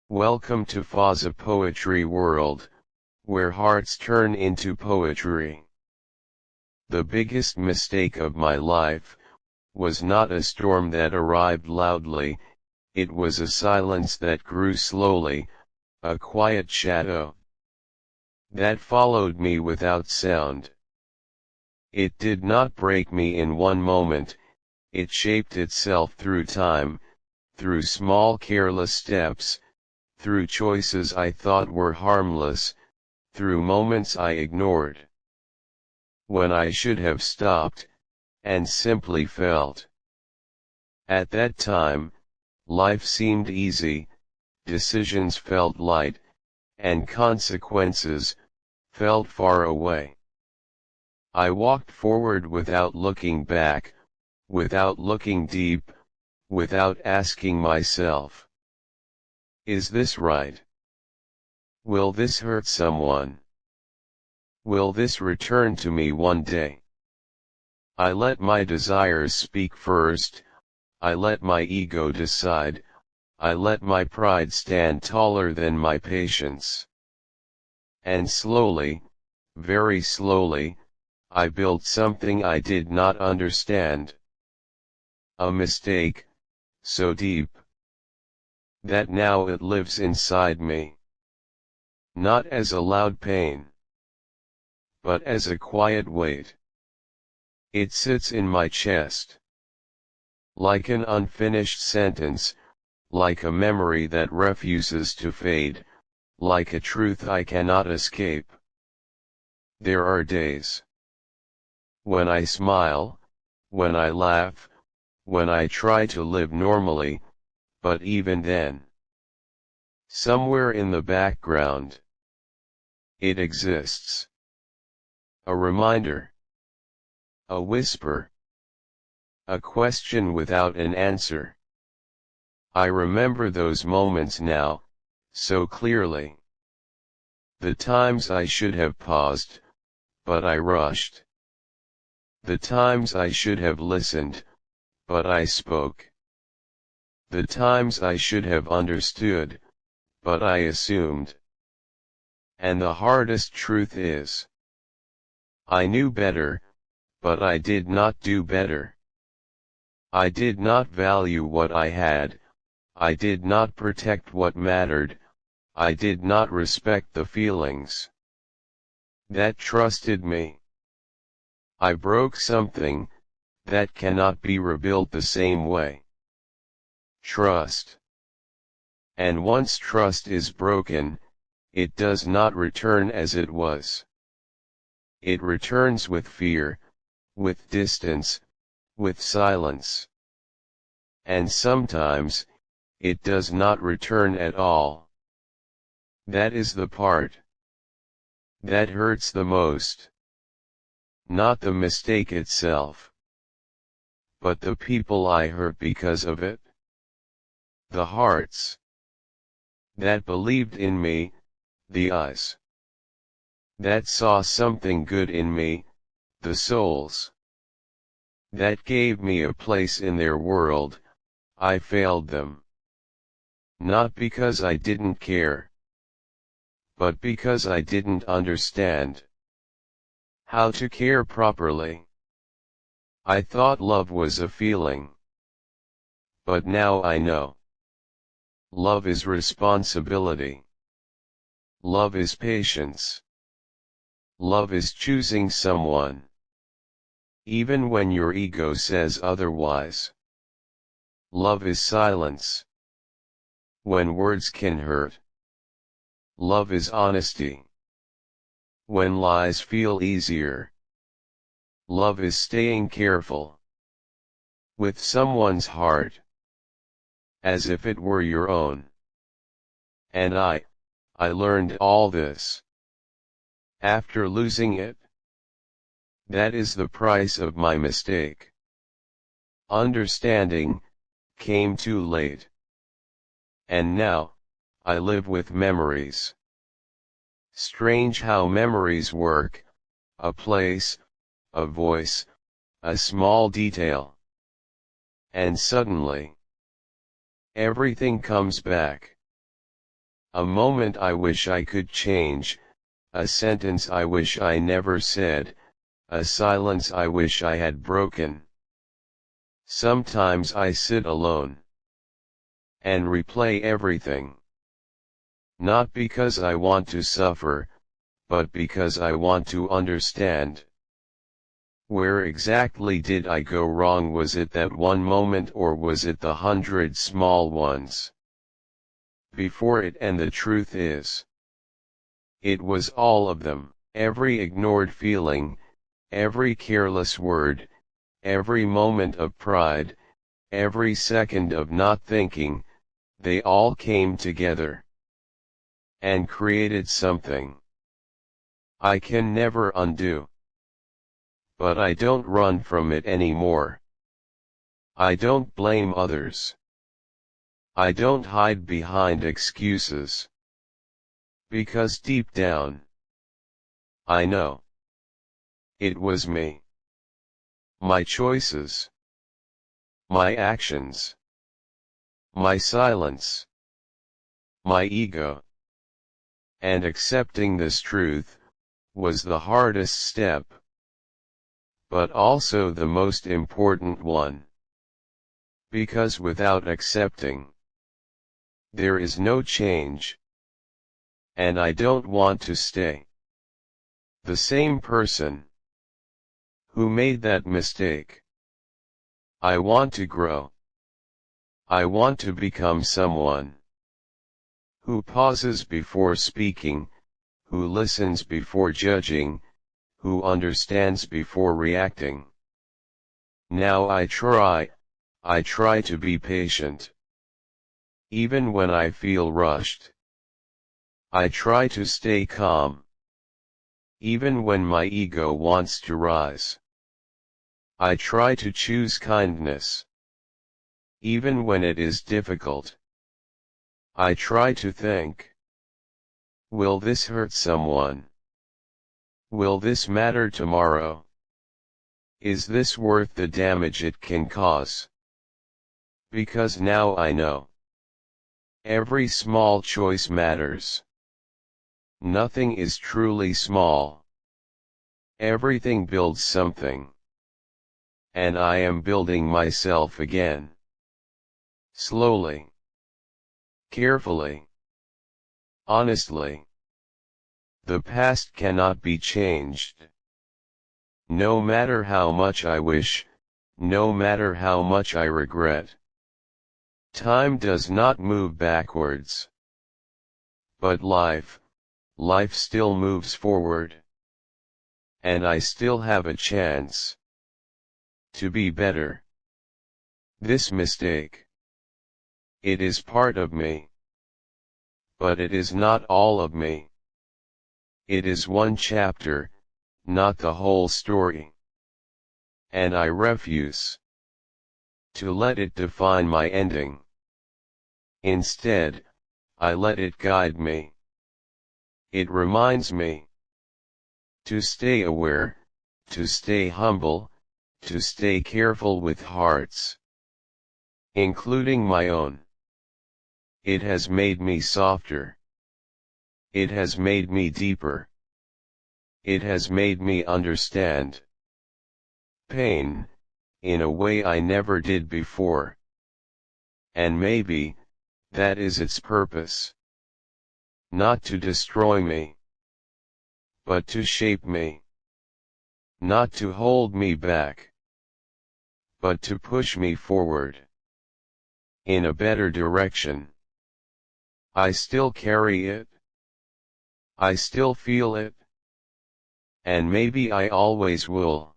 Welcome to Fazza Poetry World, where hearts turn into poetry. The biggest mistake of my life was not a storm that arrived loudly, it was a silence that grew slowly, a quiet shadow that followed me without sound. It did not break me in one moment, it shaped itself through time, through small careless steps, through choices I thought were harmless, through moments I ignored. When I should have stopped, and simply felt. At that time, life seemed easy, decisions felt light, and consequences felt far away. I walked forward without looking back, without looking deep, without asking myself, is this right? Will this hurt someone? Will this return to me one day? I let my desires speak first, I let my ego decide, I let my pride stand taller than my patience. And slowly, very slowly, I built something I did not understand. A mistake, so deep that now it lives inside me. Not as a loud pain, but as a quiet weight. It sits in my chest, like an unfinished sentence, like a memory that refuses to fade, like a truth I cannot escape. There are days when I smile, when I laugh, when I try to live normally, but even then, somewhere in the background, it exists. A reminder, a whisper, a question without an answer. I remember those moments now, so clearly. The times I should have paused, but I rushed. The times I should have listened, but I spoke. The times I should have understood, but I assumed. And the hardest truth is, I knew better, but I did not do better. I did not value what I had, I did not protect what mattered, I did not respect the feelings that trusted me. I broke something that cannot be rebuilt the same way. Trust. And once trust is broken, it does not return as it was. It returns with fear, with distance, with silence. And sometimes, it does not return at all. That is the part that hurts the most. Not the mistake itself, but the people I hurt because of it. The hearts that believed in me, the eyes that saw something good in me, the souls that gave me a place in their world. I failed them. Not because I didn't care, but because I didn't understand how to care properly. I thought love was a feeling, but now I know. Love is responsibility. Love is patience. Love is choosing someone, even when your ego says otherwise. Love is silence when words can hurt. Love is honesty when lies feel easier. Love is staying careful with someone's heart, as if it were your own. And I learned all this after losing it. That is the price of my mistake. Understanding came too late. And now, I live with memories. Strange how memories work, a place, a voice, a small detail. And suddenly, everything comes back. A moment I wish I could change, a sentence I wish I never said, a silence I wish I had broken. Sometimes I sit alone and replay everything. Not because I want to suffer, but because I want to understand. Where exactly did I go wrong? Was it that one moment, or was it the 100 small ones before it? And the truth is, it was all of them. Every ignored feeling, every careless word, every moment of pride, every second of not thinking, they all came together and created something I can never undo. But I don't run from it anymore. I don't blame others. I don't hide behind excuses. Because deep down, I know it was me. My choices, my actions, my silence, my ego. And accepting this truth was the hardest step, but also the most important one. Because without accepting, there is no change. And I don't want to stay the same person who made that mistake. I want to grow. I want to become someone who pauses before speaking, who listens before judging, who understands before reacting. Now I try to be patient. Even when I feel rushed, I try to stay calm. Even when my ego wants to rise, I try to choose kindness. Even when it is difficult, I try to think, will this hurt someone? Will this matter tomorrow? Is this worth the damage it can cause? Because now I know every small choice matters. Nothing is truly small. Everything builds something. And I am building myself again. Slowly. Carefully. Honestly. The past cannot be changed. No matter how much I wish, no matter how much I regret. Time does not move backwards. But life still moves forward. And I still have a chance to be better. This mistake, it is part of me. But it is not all of me. It is one chapter, not the whole story. And I refuse to let it define my ending. Instead, I let it guide me. It reminds me to stay aware, to stay humble, to stay careful with hearts, including my own. It has made me softer. It has made me deeper. It has made me understand pain in a way I never did before. And maybe that is its purpose. Not to destroy me, but to shape me. Not to hold me back, but to push me forward in a better direction. I still carry it. I still feel it. And maybe I always will.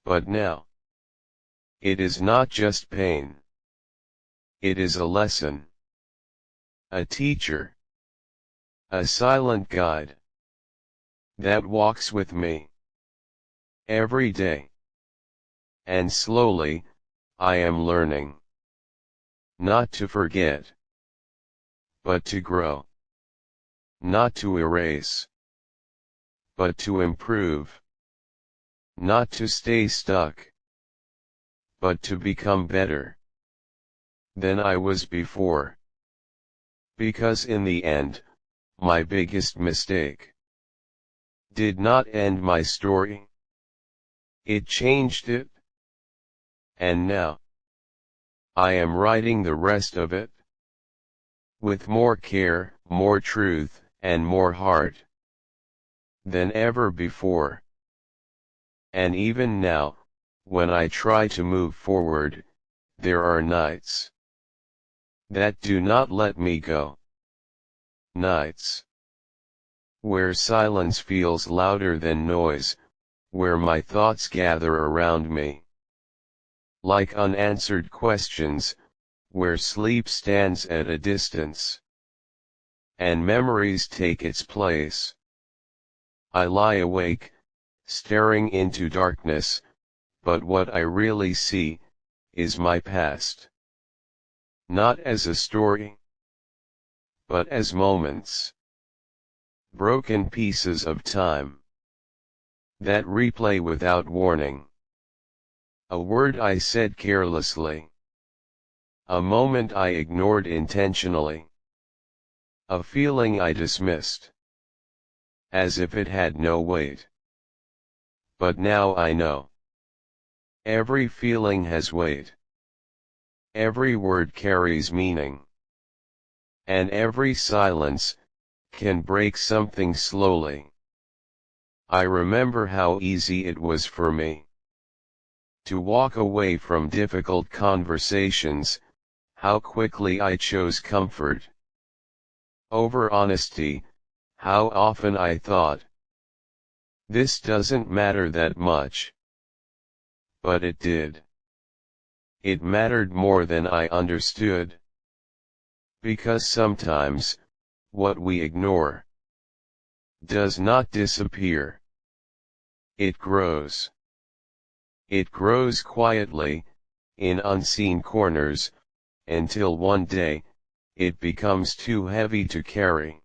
But now, it is not just pain. It is a lesson. A teacher. A silent guide that walks with me every day. And slowly, I am learning not to forget, but to grow. Not to erase, but to improve. Not to stay stuck, but to become better than I was before. Because in the end, my biggest mistake did not end my story. It changed it. And now, I am writing the rest of it. With more care, more truth, and more heart than ever before. And even now, when I try to move forward, there are nights that do not let me go. Nights where silence feels louder than noise, where my thoughts gather around me like unanswered questions, where sleep stands at a distance and memories take its place. I lie awake, staring into darkness, but what I really see is my past. Not as a story, but as moments. Broken pieces of time that replay without warning. A word I said carelessly. A moment I ignored intentionally. A feeling I dismissed as if it had no weight. But now I know. Every feeling has weight. Every word carries meaning. And every silence can break something slowly. I remember how easy it was for me to walk away from difficult conversations, how quickly I chose comfort over honesty, how often I thought, this doesn't matter that much. But it did. It mattered more than I understood. Because sometimes, what we ignore does not disappear. It grows. It grows quietly, in unseen corners, until one day, it becomes too heavy to carry.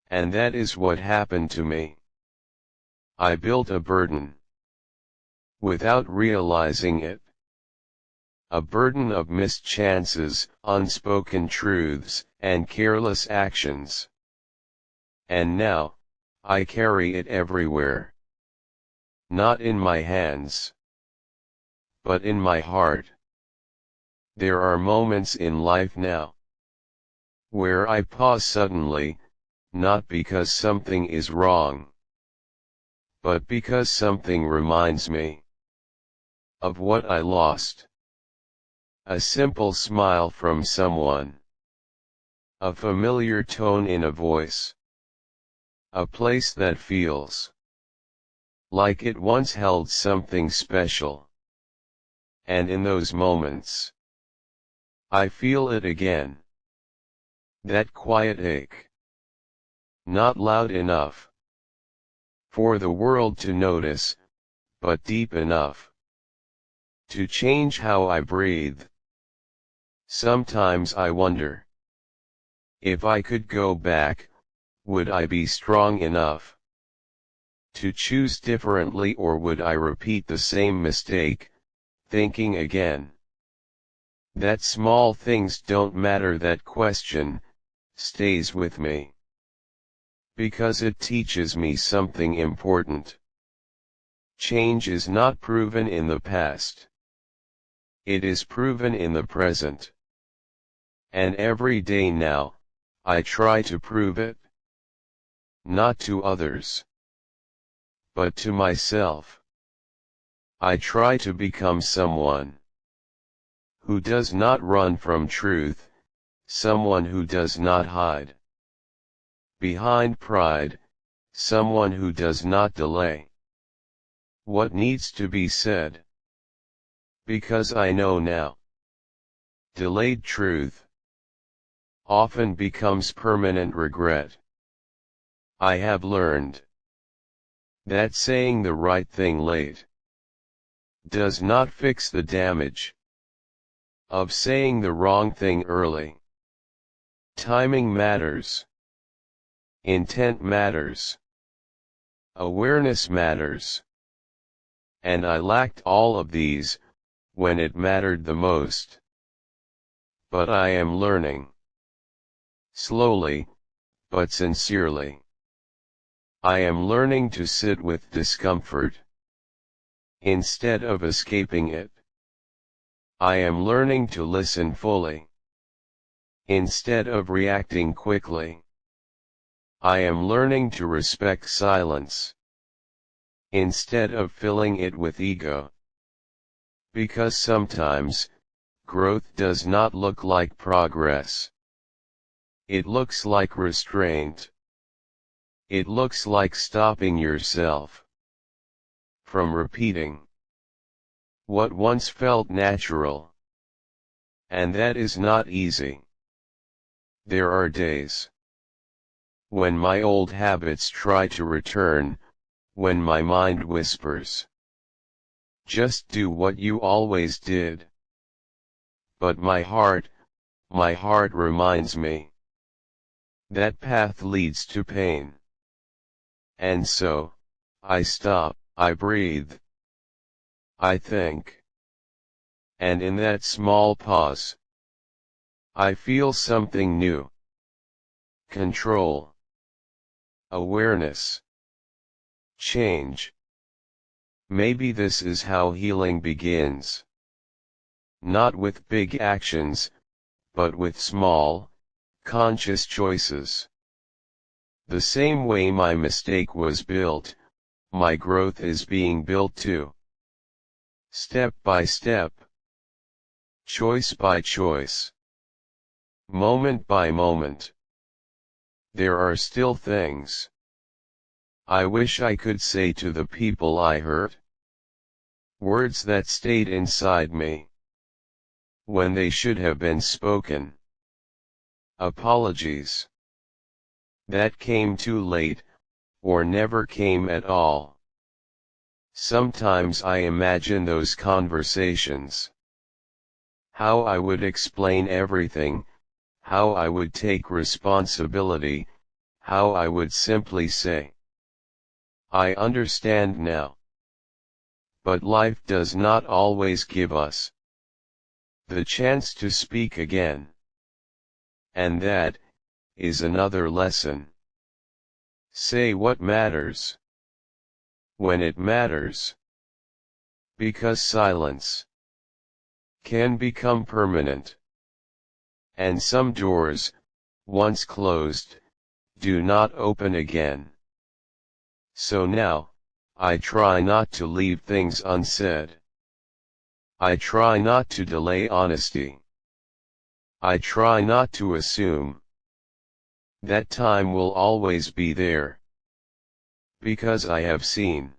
And that is what happened to me. I built a burden without realizing it. A burden of missed chances, unspoken truths, and careless actions. And now, I carry it everywhere. Not in my hands, but in my heart. There are moments in life now where I pause suddenly, not because something is wrong, but because something reminds me of what I lost. A simple smile from someone. A familiar tone in a voice. A place that feels like it once held something special. And in those moments, I feel it again. That quiet ache. Not loud enough for the world to notice, but deep enough to change how I breathe. Sometimes I wonder, if I could go back, would I be strong enough to choose differently, or would I repeat the same mistake, thinking again that small things don't matter? That question stays with me because it teaches me something important. Change is not proven in the past. It is proven in the present. And every day now, I try to prove it. Not to others, but to myself. I try to become someone who does not run from truth, someone who does not hide behind pride, someone who does not delay what needs to be said. Because I know now, delayed truth often becomes permanent regret. I have learned that saying the right thing late does not fix the damage of saying the wrong thing early. Timing matters. Intent matters. Awareness matters. And I lacked all of these when it mattered the most. But I am learning Slowly, but sincerely. I am learning to sit with discomfort, instead of escaping it. I am learning to listen fully, instead of reacting quickly. I am learning to respect silence, instead of filling it with ego. Because sometimes, growth does not look like progress. It looks like restraint. It looks like stopping yourself from repeating what once felt natural. And that is not easy. There are days when my old habits try to return, when my mind whispers, just do what you always did. But my heart reminds me, that path leads to pain. And so, I stop, I breathe, I think. And in that small pause, I feel something new. Control. Awareness. Change. Maybe this is how healing begins. Not with big actions, but with small, conscious choices. The same way my mistake was built, my growth is being built too. Step by step. Choice by choice. Moment by moment. There are still things I wish I could say to the people I hurt. Words that stayed inside me when they should have been spoken. Apologies that came too late, or never came at all. Sometimes I imagine those conversations. How I would explain everything, how I would take responsibility, how I would simply say, I understand now. But life does not always give us the chance to speak again. And that is another lesson. Say what matters when it matters. Because silence can become permanent. And some doors, once closed, do not open again. So now, I try not to leave things unsaid. I try not to delay honesty. I try not to assume that time will always be there. Because I have seen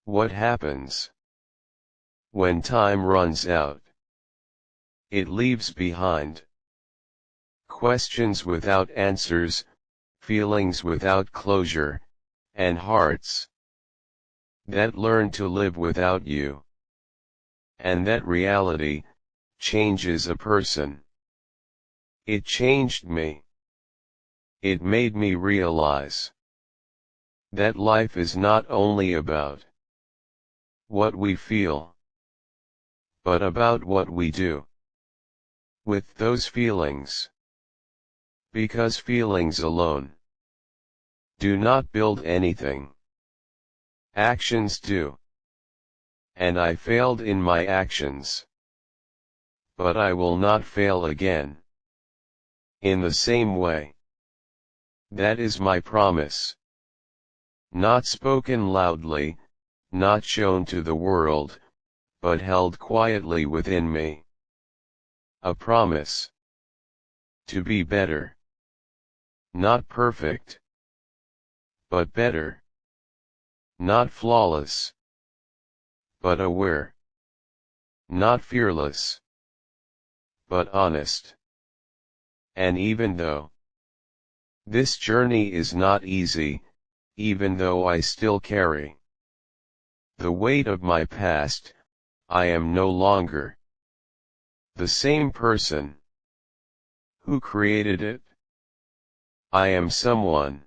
what happens when time runs out. It leaves behind questions without answers, feelings without closure, and hearts that learn to live without you. And that reality changes a person. It changed me. It made me realize that life is not only about what we feel, but about what we do with those feelings. Because feelings alone do not build anything. Actions do. And I failed in my actions. But I will not fail again. In the same way. That is my promise. Not spoken loudly, not shown to the world, but held quietly within me. A promise to be better. Not perfect, but better. Not flawless, but aware. Not fearless, but honest. And even though this journey is not easy, even though I still carry the weight of my past, I am no longer the same person who created it. I am someone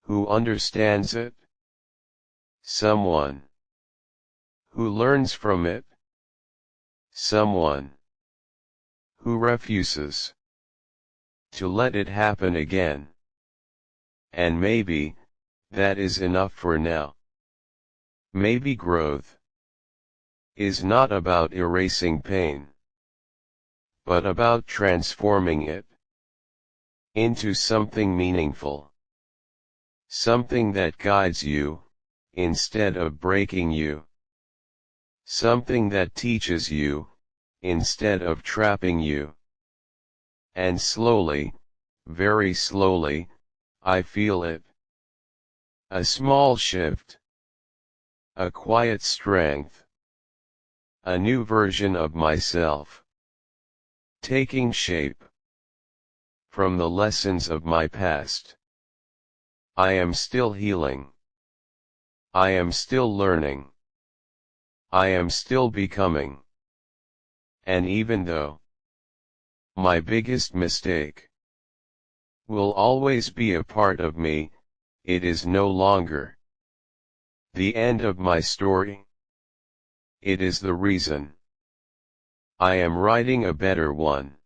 who understands it, someone who learns from it, someone who refuses to let it happen again. And maybe, that is enough for now. Maybe growth is not about erasing pain, but about transforming it into something meaningful. Something that guides you, instead of breaking you. Something that teaches you, instead of trapping you. And slowly, very slowly, I feel it. A small shift. A quiet strength. A new version of myself. Taking shape. From the lessons of my past. I am still healing. I am still learning. I am still becoming. And even though my biggest mistake will always be a part of me, it is no longer the end of my story. It is the reason I am writing a better one.